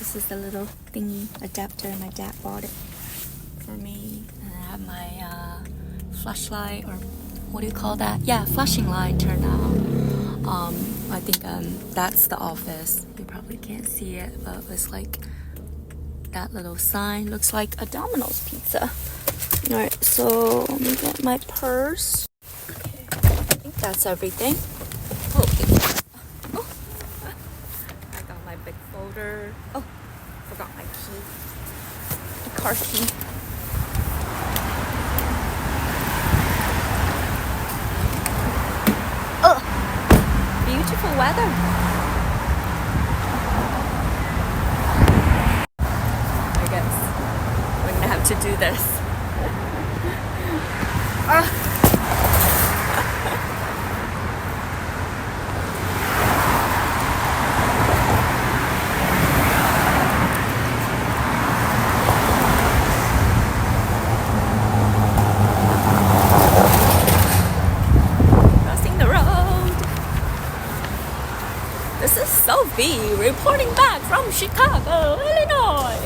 This is the little thingy adapter. My dad bought it for me. And I have my flashlight, or what do you call that? Yeah, flashing light turned on. I think that's the office. You probably can't see it, but it's like that little sign looks like a Domino's pizza. Alright, so let me get my purse. Okay, I think that's everything. Oh, I got my big folder. Oh, forgot my key. The car key. Oh, beautiful weather. I guess we're gonna have to do this. Crossing the road. This is Sophie reporting back from Chicago, Illinois.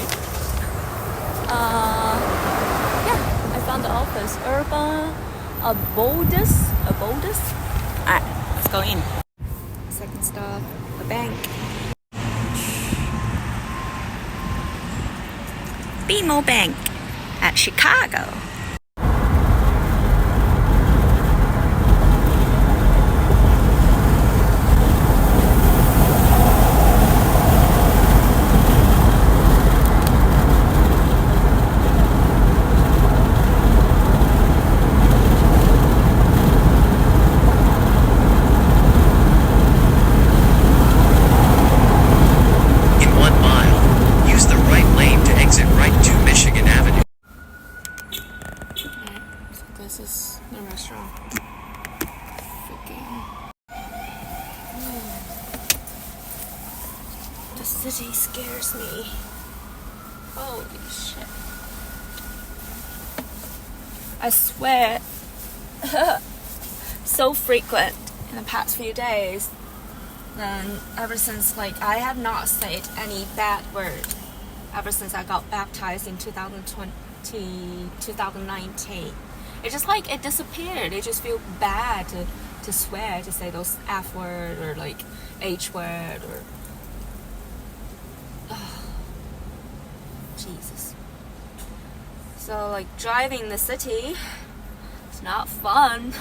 Yeah, I found the office. Urban Abodus. Alright, let's go in. Second stop, a bank. BMO Bank at Chicago. This is the restaurant. The city scares me. Holy shit. I swear, so frequent in the past few days. Then ever since, like, I have not said any bad word ever since I got baptized in 2019. It's just like it disappeared. It just feels bad to swear, to say those F word or like H word or Jesus. So like driving the city, it's not fun.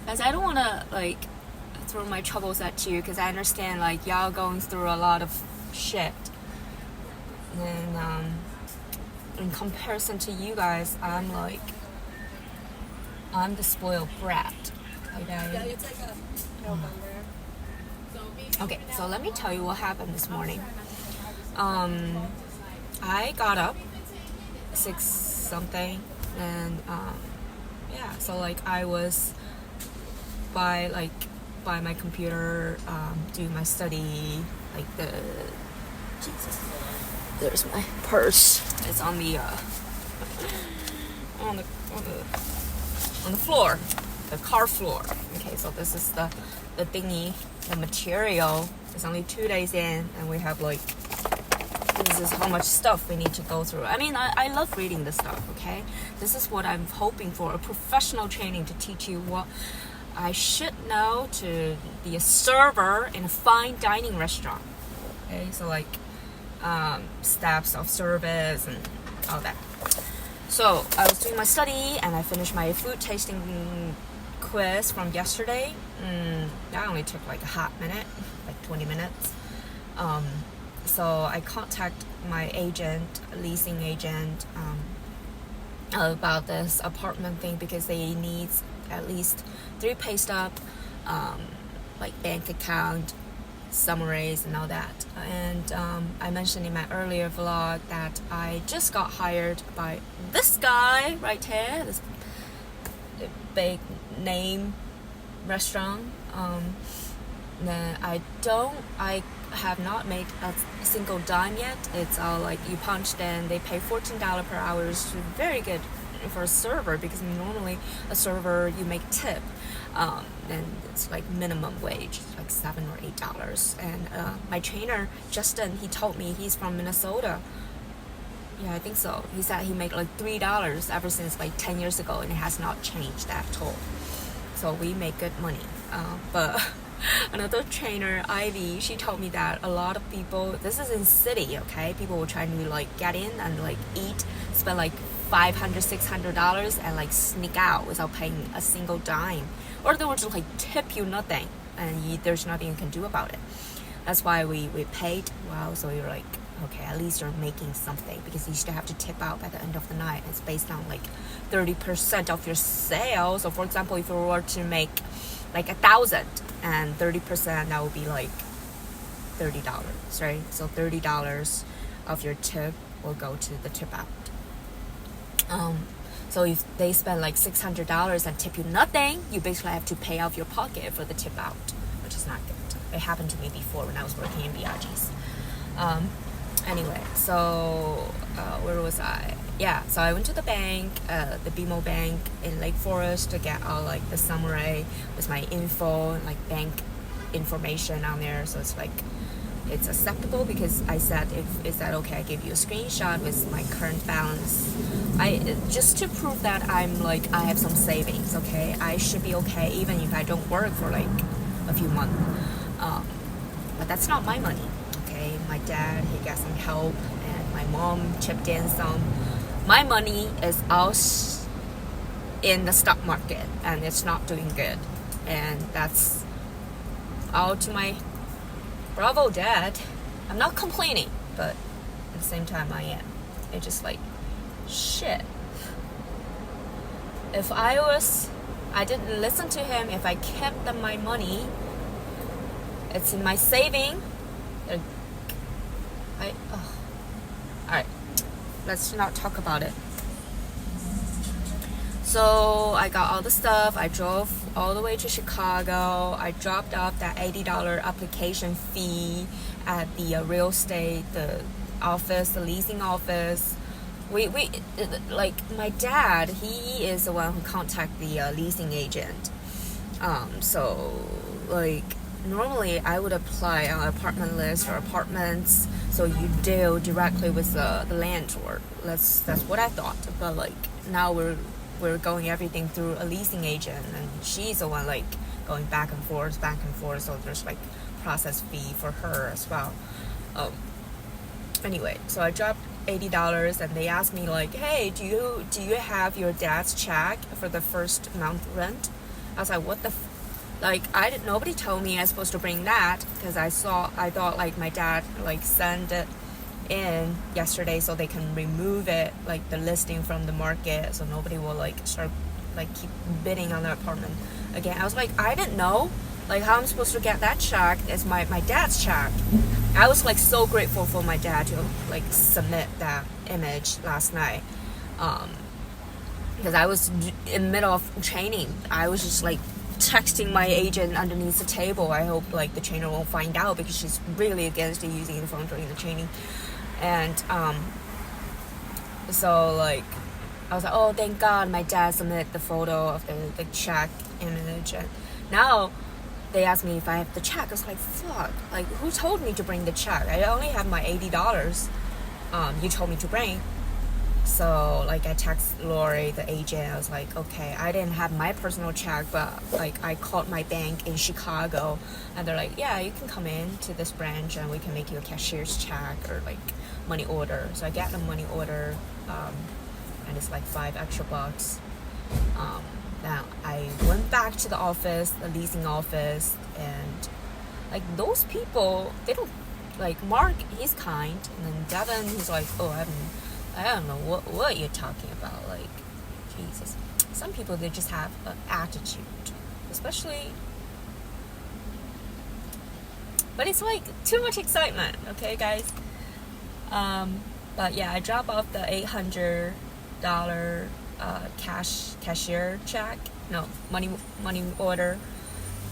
Because I don't want to like throw my troubles at you, because I understand like y'all going through a lot of shit. And in comparison to you guys, I'm the spoiled brat. Okay? Okay, so let me tell you what happened this morning. I got up 6 something, and yeah, so like I was by my computer doing my study, like Jesus. There's my purse. It's on the on the floor, the car floor. Okay, so this is the thingy, the material. It's only 2 days in, and we have like, this is how much stuff we need to go through. I mean, I love reading this stuff. Okay, this is what I'm hoping for, a professional training to teach you what I should know to be a server in a fine dining restaurant. Okay, so like steps of service and all that. So I was doing my study, and I finished my food tasting quiz from yesterday. That only took like a hot minute, like 20 minutes. So I contact my leasing agent, about this apartment thing, because they need at least 3 pay stub, like bank account summaries and all that. And I mentioned in my earlier vlog that I just got hired by this guy right here, this big name restaurant. Then I have not made a single dime yet. It's all like you punch, then they pay $14 per hour. It's very good for a server, because normally a server you make tip, and it's like minimum wage, like $7 or $8. And my trainer Justin, he told me he's from Minnesota. Yeah, I think so. He said he made like $3 ever since like 10 years ago, and it has not changed at all. So we make good money. But another trainer, Ivy, she told me that a lot of people, this is in city, okay? People will try to like get in and like eat, spend like $500, $600 and like sneak out without paying a single dime. Or they will just like tip you nothing, and there's nothing you can do about it. That's why we paid well, so you're like, okay, at least you're making something, because you still have to tip out by the end of the night. It's based on like 30% of your sales. So for example, if you were to make like 1,000 and 30%, that would be like $30, right? So $30 of your tip will go to the tip out. So if they spend like $600 and tip you nothing, you basically have to pay out of your pocket for the tip out, which is not good. It happened to me before when I was working in BRGs. Anyway, so where was I? Yeah, so I went to the bank, the BMO bank in Lake Forest, to get all like the summary with my info and like bank information on there. So it's like, it's acceptable, because I said, is that okay, I give you a screenshot with my current balance. Just to prove that I'm like, I have some savings, okay? I should be okay even if I don't work for like a few months. But that's not my money, okay? My dad, he got some help, and my mom chipped in some. My money is out in the stock market, and it's not doing good. And that's all to my bravo dad. I'm not complaining, but at the same time I am. It's just like, shit. If I didn't listen to him, if I kept my money, it's in my saving. Alright, let's not talk about it. So I got all the stuff. I drove all the way to Chicago. I dropped off that $80 application fee at the real estate, the office, the leasing office. We like, my dad, he is the one who contacted the leasing agent. So like, normally I would apply on apartment list or apartments, so you deal directly with the landlord. That's what I thought. But like, now we're going everything through a leasing agent, and she's the one like going back and forth, so there's like process fee for her as well. Anyway, so I dropped $80, and they asked me like, hey, do you have your dad's check for the first month rent? I was like, what the nobody told me I was supposed to bring that, because I thought like my dad like sent it in yesterday so they can remove it, like the listing from the market, so nobody will like start like keep bidding on the apartment again. I was like, I didn't know like how I'm supposed to get that check. It's my dad's check. I was like so grateful for my dad to like submit that image last night, because I was in the middle of training. I was just like texting my agent underneath the table. I hope like the trainer won't find out, because she's really against using the phone during the training. And so like, I was like, oh, thank God my dad submitted the photo of the check image. And now they asked me if I have the check. I was like, fuck, like who told me to bring the check? I only have my $80 you told me to bring. So like, I texted Lori, the agent. I was like, okay, I didn't have my personal check, but like I called my bank in Chicago, and they're like, yeah, you can come in to this branch and we can make you a cashier's check or like money order. So I get the money order, and it's like $5 extra. Now I went back to the office, the leasing office, and like those people, they don't like, Mark, he's kind, and then Devin, he's like, oh, I don't know what you're talking about. Like, Jesus. Some people, they just have an attitude, especially. But it's like too much excitement, okay, guys? But yeah, I dropped off the $800 cashier check, no, money order,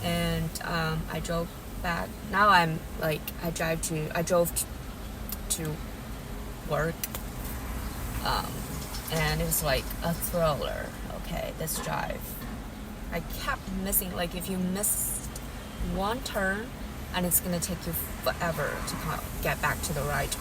and I drove back. Now I'm like, I drove to work. and it's like a thriller. Okay, this drive. I kept missing, like if you missed one turn, and it's gonna take you forever to get back to the right